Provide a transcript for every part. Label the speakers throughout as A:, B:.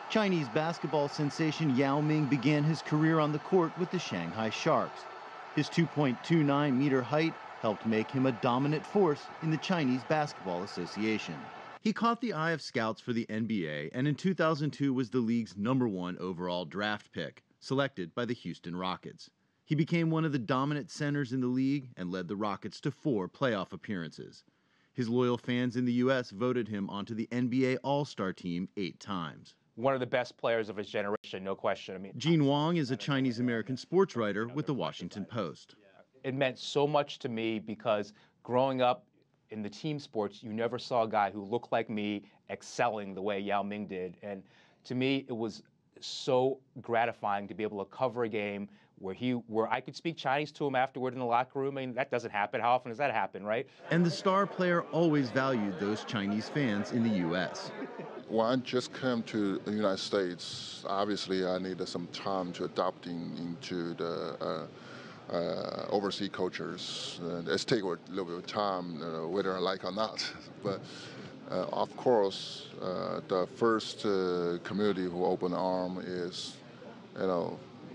A: Chinese basketball sensation Yao Ming began his career on the court with the Shanghai Sharks. His 2.29-meter height helped make him a dominant force in the Chinese Basketball Association. He caught the eye of scouts for the NBA and in 2002 was the league's #1 overall draft pick, selected by the Houston Rockets. He became one of the dominant centers in the league and led the Rockets to 4 playoff appearances. His loyal fans in the U.S. voted him onto the NBA All-Star team 8 times.
B: One of the best players of his generation, no question.
A: Gene Wang is a Chinese-American sports writer with the Washington Post.
B: It meant so much to me because growing up in the team sports, you never saw a guy who looked like me excelling the way Yao Ming did. And to me, it was so gratifying to be able to cover a game where I could speak Chinese to him afterward in the locker room. I mean, that doesn't happen. How often does that happen, right?
A: And the star player always valued those Chinese fans in the U.S.
C: When I just came to the United States, obviously I needed some time to adapting into the overseas cultures. It's taken a little bit of time, whether I like or not. But of course, the first community who opened arms is,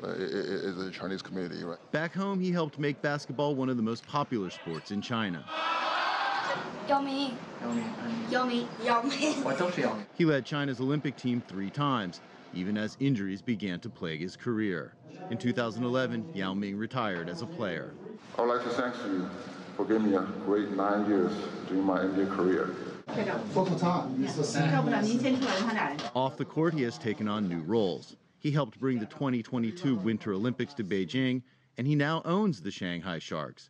C: is the Chinese community, right?
A: Back home, he helped make basketball one of the most popular sports in China.
D: Yao Ming. Yao Ming. Yao Ming.
A: He led China's Olympic team 3 times, even as injuries began to plague his career. In 2011, Yao Ming retired as a player.
C: I would like to thank you for giving me a great 9 years during my NBA career.
A: Off the court, he has taken on new roles. He helped bring the 2022 Winter Olympics to Beijing, and he now owns the Shanghai Sharks.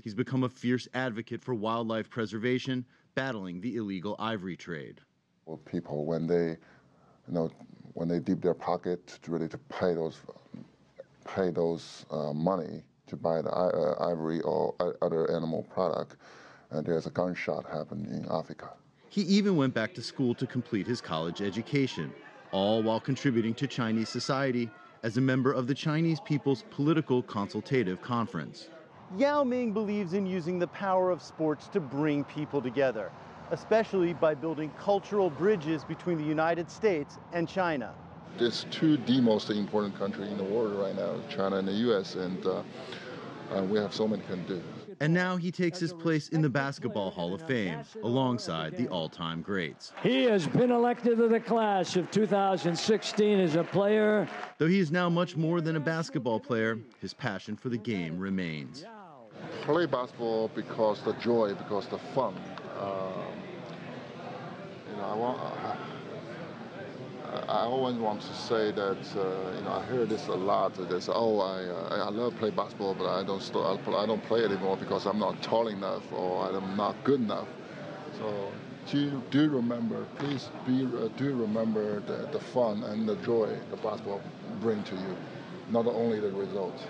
A: He's become a fierce advocate for wildlife preservation, battling the illegal ivory trade.
C: Well, people, when they dip their pocket ready to pay those money to buy the ivory or other animal product, and there's a gunshot happened in Africa.
A: He even went back to school to complete his college education, all while contributing to Chinese society as a member of the Chinese People's Political Consultative Conference. Yao Ming believes in using the power of sports to bring people together, especially by building cultural bridges between the United States and China.
C: There's the most important country in the world right now, China and the U.S., and we have so many can do.
A: And now he takes his place in the Basketball Hall of Fame, alongside the all-time greats.
E: He has been elected to the class of 2016 as a player.
A: Though he is now much more than a basketball player, his passion for the game remains.
C: Play basketball because the joy, because the fun. I always want to say that, I hear this a lot. There's, I love play basketball, but I don't play anymore because I'm not tall enough or I'm not good enough. So do remember, please do remember the fun and the joy the basketball bring to you, not only the results.